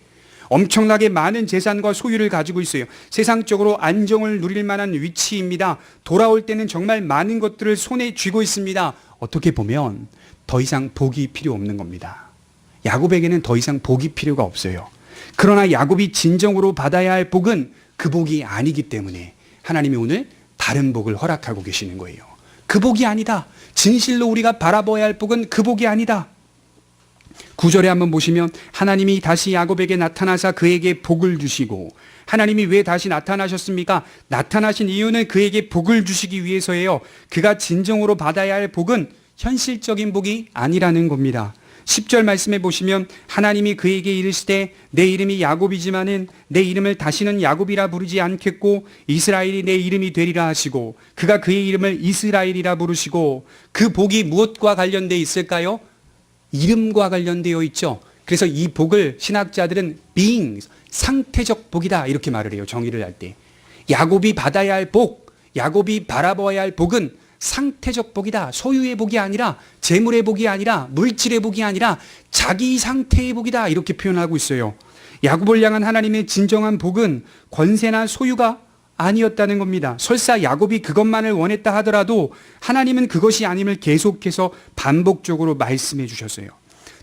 Speaker 1: 엄청나게 많은 재산과 소유를 가지고 있어요. 세상적으로 안정을 누릴 만한 위치입니다. 돌아올 때는 정말 많은 것들을 손에 쥐고 있습니다. 어떻게 보면 더 이상 복이 필요 없는 겁니다. 야곱에게는 더 이상 복이 필요가 없어요. 그러나 야곱이 진정으로 받아야 할 복은 그 복이 아니기 때문에 하나님이 오늘 다른 복을 허락하고 계시는 거예요. 그 복이 아니다. 진실로 우리가 바라봐야 할 복은 그 복이 아니다. 9절에 한번 보시면 하나님이 다시 야곱에게 나타나사 그에게 복을 주시고, 하나님이 왜 다시 나타나셨습니까? 나타나신 이유는 그에게 복을 주시기 위해서예요. 그가 진정으로 받아야 할 복은 현실적인 복이 아니라는 겁니다. 10절 말씀에 보시면 하나님이 그에게 이르시되 내 이름이 야곱이지만은 내 이름을 다시는 야곱이라 부르지 않겠고 이스라엘이 내 이름이 되리라 하시고, 그가 그의 이름을 이스라엘이라 부르시고, 그 복이 무엇과 관련되어 있을까요? 이름과 관련되어 있죠. 그래서 이 복을 신학자들은 being, 상태적 복이다, 이렇게 말을 해요. 정의를 할 때. 야곱이 받아야 할 복, 야곱이 바라봐야 할 복은 상태적 복이다. 소유의 복이 아니라, 재물의 복이 아니라, 물질의 복이 아니라 자기 상태의 복이다. 이렇게 표현하고 있어요. 야곱을 향한 하나님의 진정한 복은 권세나 소유가 아니었다는 겁니다. 설사 야곱이 그것만을 원했다 하더라도 하나님은 그것이 아님을 계속해서 반복적으로 말씀해 주셨어요.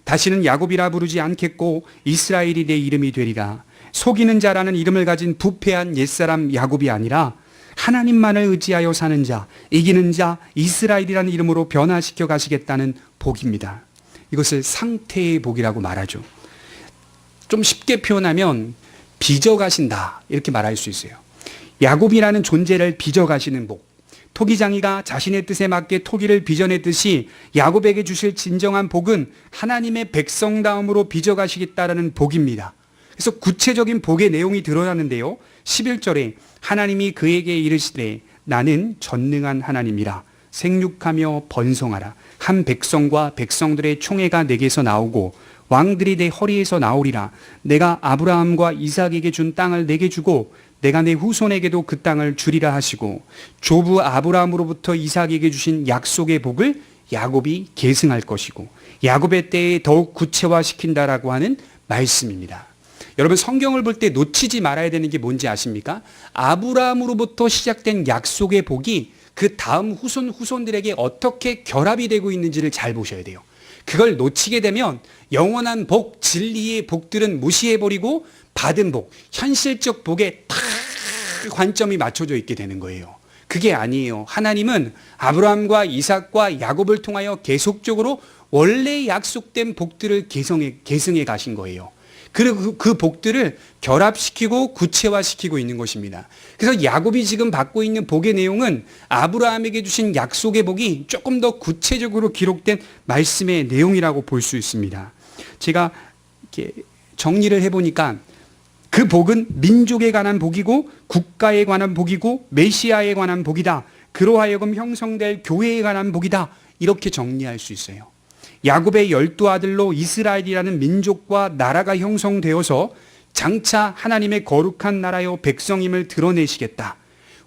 Speaker 1: 다시는 야곱이라 부르지 않겠고 이스라엘이 내 이름이 되리라. 속이는 자라는 이름을 가진 부패한 옛사람 야곱이 아니라 하나님만을 의지하여 사는 자, 이기는 자, 이스라엘이라는 이름으로 변화시켜 가시겠다는 복입니다. 이것을 상태의 복이라고 말하죠. 좀 쉽게 표현하면 빚어가신다 이렇게 말할 수 있어요. 야곱이라는 존재를 빚어가시는 복. 토기장이가 자신의 뜻에 맞게 토기를 빚어냈듯이 야곱에게 주실 진정한 복은 하나님의 백성다움으로 빚어가시겠다라는 복입니다. 그래서 구체적인 복의 내용이 드러나는데요. 11절에 하나님이 그에게 이르시되 나는 전능한 하나님이라. 생육하며 번성하라. 한 백성과 백성들의 총회가 내게서 나오고 왕들이 내 허리에서 나오리라. 내가 아브라함과 이삭에게 준 땅을 내게 주고 내가 내 후손에게도 그 땅을 주리라 하시고 조부 아브라함으로부터 이삭에게 주신 약속의 복을 야곱이 계승할 것이고 야곱의 때에 더욱 구체화시킨다라고 하는 말씀입니다. 여러분 성경을 볼 때 놓치지 말아야 되는 게 뭔지 아십니까? 아브라함으로부터 시작된 약속의 복이 그 다음 후손들에게 어떻게 결합이 되고 있는지를 잘 보셔야 돼요. 그걸 놓치게 되면 영원한 복, 진리의 복들은 무시해버리고 받은 복, 현실적 복에 딱 관점이 맞춰져 있게 되는 거예요. 그게 아니에요. 하나님은 아브라함과 이삭과 야곱을 통하여 계속적으로 원래 약속된 복들을 계승해 가신 거예요. 그리고 그 복들을 결합시키고 구체화시키고 있는 것입니다. 그래서 야곱이 지금 받고 있는 복의 내용은 아브라함에게 주신 약속의 복이 조금 더 구체적으로 기록된 말씀의 내용이라고 볼 수 있습니다. 제가 이렇게 정리를 해보니까 그 복은 민족에 관한 복이고 국가에 관한 복이고 메시아에 관한 복이다. 그로하여금 형성될 교회에 관한 복이다. 이렇게 정리할 수 있어요. 야곱의 12아들로 이스라엘이라는 민족과 나라가 형성되어서 장차 하나님의 거룩한 나라여 백성임을 드러내시겠다.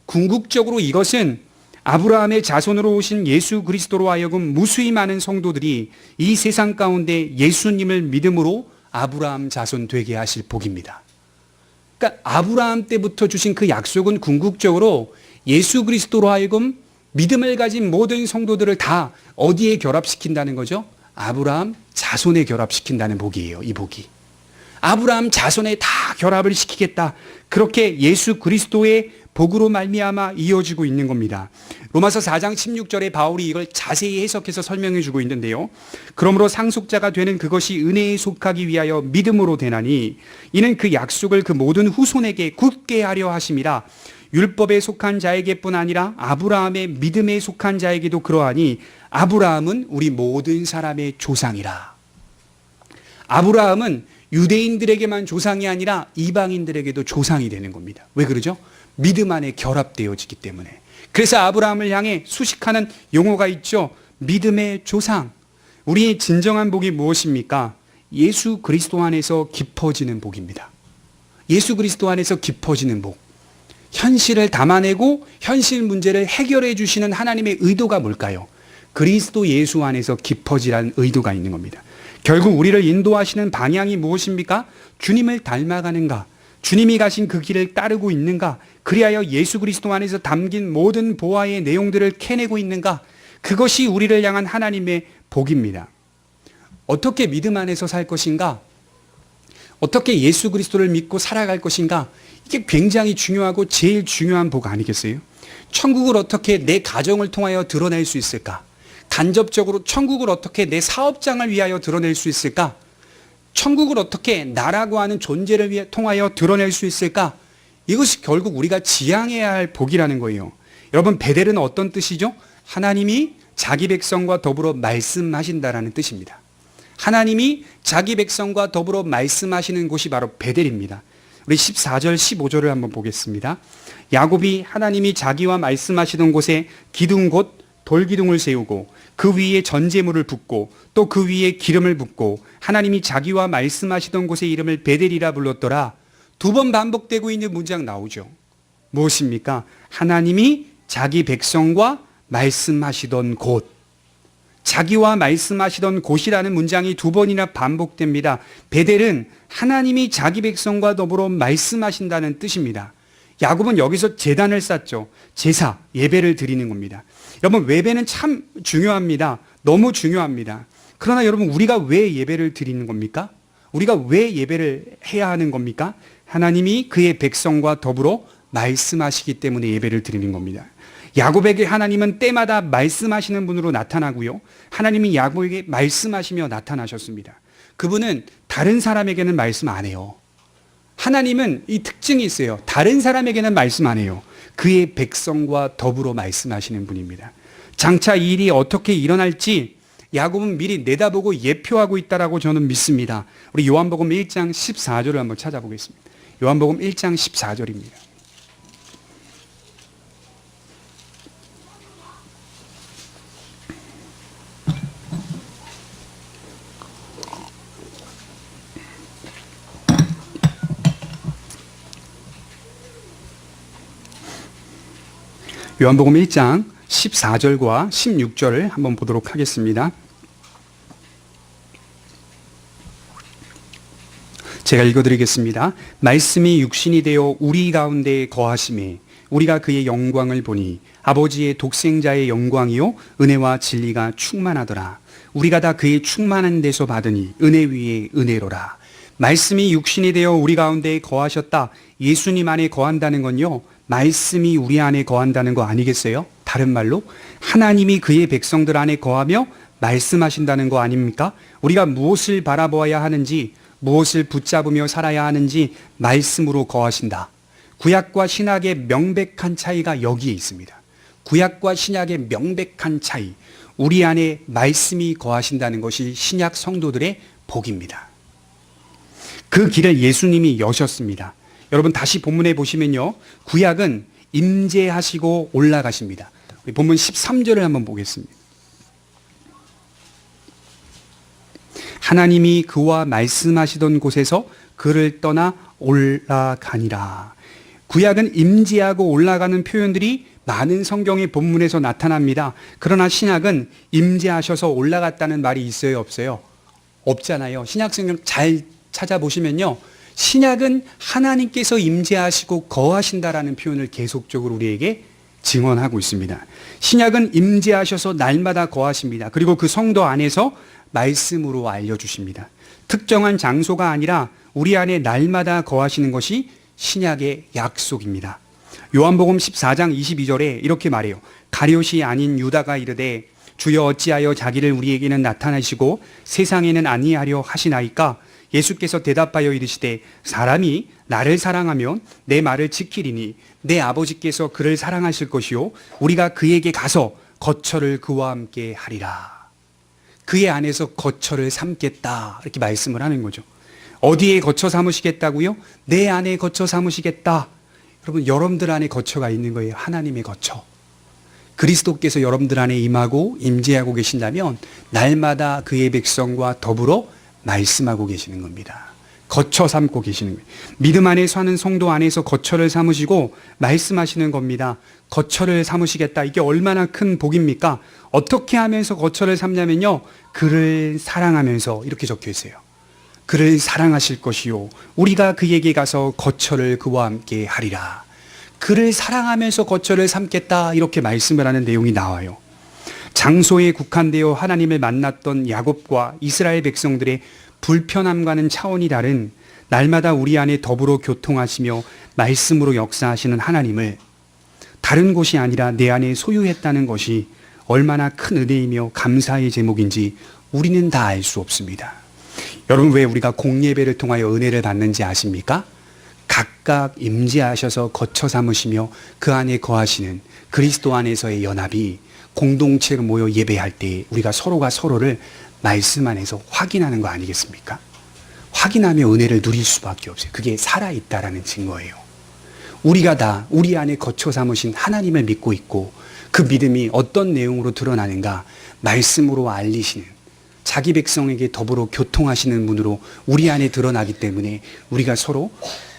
Speaker 1: 궁극적으로 이것은 아브라함의 자손으로 오신 예수 그리스도로 하여금 무수히 많은 성도들이 이 세상 가운데 예수님을 믿음으로 아브라함 자손 되게 하실 복입니다. 그러니까 아브라함 때부터 주신 그 약속은 궁극적으로 예수 그리스도로 하여금 믿음을 가진 모든 성도들을 다 어디에 결합시킨다는 거죠? 아브라함 자손에 결합시킨다는 복이에요. 이 복이. 아브라함 자손에 다 결합을 시키겠다. 그렇게 예수 그리스도의 복으로 말미암아 이어지고 있는 겁니다. 로마서 4장 16절에 바울이 이걸 자세히 해석해서 설명해 주고 있는데요. 그러므로 상속자가 되는 그것이 은혜에 속하기 위하여 믿음으로 되나니 이는 그 약속을 그 모든 후손에게 굳게 하려 하심이라. 율법에 속한 자에게뿐 아니라 아브라함의 믿음에 속한 자에게도 그러하니 아브라함은 우리 모든 사람의 조상이라. 아브라함은 유대인들에게만 조상이 아니라 이방인들에게도 조상이 되는 겁니다. 왜 그러죠? 믿음 안에 결합되어지기 때문에. 그래서 아브라함을 향해 수식하는 용어가 있죠. 믿음의 조상. 우리의 진정한 복이 무엇입니까? 예수 그리스도 안에서 깊어지는 복입니다. 예수 그리스도 안에서 깊어지는 복. 현실을 담아내고 현실 문제를 해결해 주시는 하나님의 의도가 뭘까요? 그리스도 예수 안에서 깊어지라는 의도가 있는 겁니다. 결국 우리를 인도하시는 방향이 무엇입니까? 주님을 닮아가는가? 주님이 가신 그 길을 따르고 있는가? 그리하여 예수 그리스도 안에서 담긴 모든 보화의 내용들을 캐내고 있는가? 그것이 우리를 향한 하나님의 복입니다. 어떻게 믿음 안에서 살 것인가? 어떻게 예수 그리스도를 믿고 살아갈 것인가? 이게 굉장히 중요하고 제일 중요한 복 아니겠어요? 천국을 어떻게 내 가정을 통하여 드러낼 수 있을까? 간접적으로 천국을 어떻게 내 사업장을 위하여 드러낼 수 있을까? 천국을 어떻게 나라고 하는 존재를 통하여 드러낼 수 있을까? 이것이 결국 우리가 지향해야 할 복이라는 거예요. 여러분, 베델은 어떤 뜻이죠? 하나님이 자기 백성과 더불어 말씀하신다라는 뜻입니다. 하나님이 자기 백성과 더불어 말씀하시는 곳이 바로 베델입니다. 우리 14절 15절을 한번 보겠습니다. 야곱이 하나님이 자기와 말씀하시던 곳에 기둥 곧 돌기둥을 세우고 그 위에 전제물을 붓고 또 그 위에 기름을 붓고 하나님이 자기와 말씀하시던 곳의 이름을 베델이라 불렀더라. 2번 반복되고 있는 문장 나오죠. 무엇입니까? 하나님이 자기 백성과 말씀하시던 곳. 자기와 말씀하시던 곳이라는 문장이 두 번이나 반복됩니다. 베델은 하나님이 자기 백성과 더불어 말씀하신다는 뜻입니다. 야곱은 여기서 제단을 쌓죠. 제사, 예배를 드리는 겁니다. 여러분, 예배는 참 중요합니다. 너무 중요합니다. 그러나 여러분, 우리가 왜 예배를 드리는 겁니까? 우리가 왜 예배를 해야 하는 겁니까? 하나님이 그의 백성과 더불어 말씀하시기 때문에 예배를 드리는 겁니다. 야곱에게 하나님은 때마다 말씀하시는 분으로 나타나고요. 하나님이 야곱에게 말씀하시며 나타나셨습니다. 그분은 다른 사람에게는 말씀 안 해요. 하나님은 이 특징이 있어요. 다른 사람에게는 말씀 안 해요. 그의 백성과 더불어 말씀하시는 분입니다. 장차 이 일이 어떻게 일어날지 야곱은 미리 내다보고 예표하고 있다라고 저는 믿습니다. 우리 요한복음 1장 14절을 한번 찾아보겠습니다. 요한복음 1장 14절입니다. 요한복음 1장 14절과 16절을 한번 보도록 하겠습니다. 제가 읽어드리겠습니다. 말씀이 육신이 되어 우리 가운데 거하심에 우리가 그의 영광을 보니 아버지의 독생자의 영광이요 은혜와 진리가 충만하더라. 우리가 다 그의 충만한 데서 받으니 은혜 위에 은혜로라. 말씀이 육신이 되어 우리 가운데 거하셨다. 예수님 안에 거한다는 건요, 말씀이 우리 안에 거한다는 거 아니겠어요? 다른 말로 하나님이 그의 백성들 안에 거하며 말씀하신다는 거 아닙니까? 우리가 무엇을 바라보아야 하는지, 무엇을 붙잡으며 살아야 하는지 말씀으로 거하신다. 구약과 신약의 명백한 차이가 여기에 있습니다. 구약과 신약의 명백한 차이, 우리 안에 말씀이 거하신다는 것이 신약 성도들의 복입니다. 그 길을 예수님이 여셨습니다. 여러분, 다시 본문에 보시면요, 구약은 임재하시고 올라가십니다. 우리 본문 13절을 한번 보겠습니다. 하나님이 그와 말씀하시던 곳에서 그를 떠나 올라가니라. 구약은 임재하고 올라가는 표현들이 많은 성경의 본문에서 나타납니다. 그러나 신약은 임재하셔서 올라갔다는 말이 있어요, 없어요? 없잖아요. 신약 성경 잘 찾아보시면요, 신약은 하나님께서 임재하시고 거하신다라는 표현을 계속적으로 우리에게 증언하고 있습니다. 신약은 임재하셔서 날마다 거하십니다. 그리고 그 성도 안에서 말씀으로 알려주십니다. 특정한 장소가 아니라 우리 안에 날마다 거하시는 것이 신약의 약속입니다. 요한복음 14장 22절에 이렇게 말해요. 가룟이 아닌 유다가 이르되 주여 어찌하여 자기를 우리에게는 나타내시고 세상에는 아니하려 하시나이까? 예수께서 대답하여 이르시되 사람이 나를 사랑하면 내 말을 지키리니 내 아버지께서 그를 사랑하실 것이요 우리가 그에게 가서 거처를 그와 함께 하리라. 그의 안에서 거처를 삼겠다, 이렇게 말씀을 하는 거죠. 어디에 거처 삼으시겠다고요? 내 안에 거처 삼으시겠다. 여러분, 여러분들 안에 거처가 있는 거예요. 하나님의 거처. 그리스도께서 여러분들 안에 임하고 임재하고 계신다면 날마다 그의 백성과 더불어 말씀하고 계시는 겁니다. 거처 삼고 계시는 거예요. 믿음 안에 사는 성도 안에서 거처를 삼으시고 말씀하시는 겁니다. 거처를 삼으시겠다. 이게 얼마나 큰 복입니까? 어떻게 하면서 거처를 삼냐면요, 그를 사랑하면서, 이렇게 적혀 있어요. 그를 사랑하실 것이요 우리가 그에게 가서 거처를 그와 함께 하리라. 그를 사랑하면서 거처를 삼겠다, 이렇게 말씀을 하는 내용이 나와요. 장소에 국한되어 하나님을 만났던 야곱과 이스라엘 백성들의 불편함과는 차원이 다른 날마다 우리 안에 더불어 교통하시며 말씀으로 역사하시는 하나님을 다른 곳이 아니라 내 안에 소유했다는 것이 얼마나 큰 은혜이며 감사의 제목인지 우리는 다 알 수 없습니다. 여러분, 왜 우리가 공예배를 통하여 은혜를 받는지 아십니까? 각각 임재하셔서 거처 삼으시며 그 안에 거하시는 그리스도 안에서의 연합이 공동체로 모여 예배할 때 우리가 서로가 서로를 말씀 안에서 확인하는 거 아니겠습니까? 확인하며 은혜를 누릴 수밖에 없어요. 그게 살아있다라는 증거예요. 우리가 다 우리 안에 거처 삼으신 하나님을 믿고 있고 그 믿음이 어떤 내용으로 드러나는가 말씀으로 알리시는, 자기 백성에게 더불어 교통하시는 분으로 우리 안에 드러나기 때문에 우리가 서로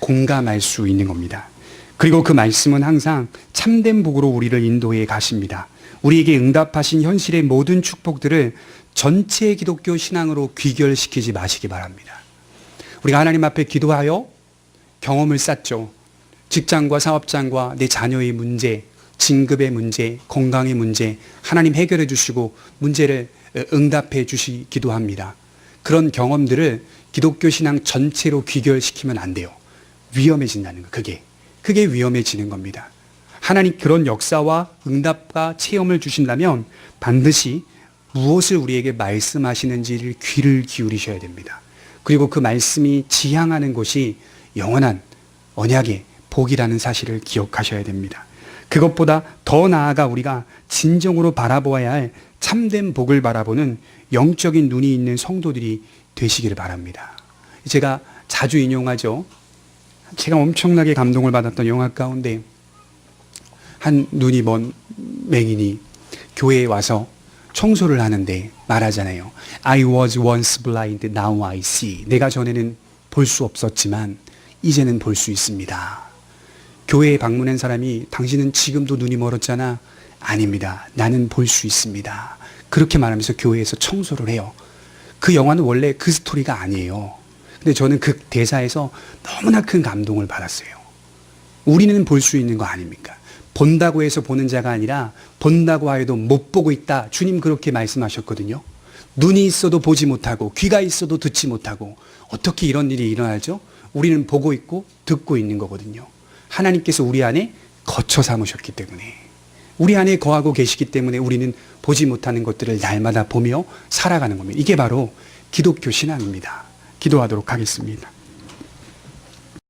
Speaker 1: 공감할 수 있는 겁니다. 그리고 그 말씀은 항상 참된 복으로 우리를 인도해 가십니다. 우리에게 응답하신 현실의 모든 축복들을 전체 기독교 신앙으로 귀결시키지 마시기 바랍니다. 우리가 하나님 앞에 기도하여 경험을 쌓죠. 직장과 사업장과 내 자녀의 문제, 진급의 문제, 건강의 문제, 하나님 해결해 주시고 문제를 응답해 주시기도 합니다. 그런 경험들을 기독교 신앙 전체로 귀결시키면 안 돼요. 위험해진다는 거, 그게 위험해지는 겁니다. 하나님 그런 역사와 응답과 체험을 주신다면 반드시 무엇을 우리에게 말씀하시는지를 귀를 기울이셔야 됩니다. 그리고 그 말씀이 지향하는 곳이 영원한 언약의 복이라는 사실을 기억하셔야 됩니다. 그것보다 더 나아가 우리가 진정으로 바라보아야 할 참된 복을 바라보는 영적인 눈이 있는 성도들이 되시기를 바랍니다. 제가 자주 인용하죠. 제가 엄청나게 감동을 받았던 영화 가운데 한 눈이 먼 맹인이 교회에 와서 청소를 하는데 말하잖아요. I was once blind, now I see. 내가 전에는 볼 수 없었지만 이제는 볼 수 있습니다. 교회에 방문한 사람이 당신은 지금도 눈이 멀었잖아. 아닙니다. 나는 볼 수 있습니다. 그렇게 말하면서 교회에서 청소를 해요. 그 영화는 원래 그 스토리가 아니에요. 근데 저는 그 대사에서 너무나 큰 감동을 받았어요. 우리는 볼 수 있는 거 아닙니까? 본다고 해서 보는 자가 아니라 본다고 하여도 못 보고 있다. 주님 그렇게 말씀하셨거든요. 눈이 있어도 보지 못하고 귀가 있어도 듣지 못하고 어떻게 이런 일이 일어나죠? 우리는 보고 있고 듣고 있는 거거든요. 하나님께서 우리 안에 거처 삼으셨기 때문에 우리 안에 거하고 계시기 때문에 우리는 보지 못하는 것들을 날마다 보며 살아가는 겁니다. 이게 바로 기독교 신앙입니다. 기도하도록 하겠습니다.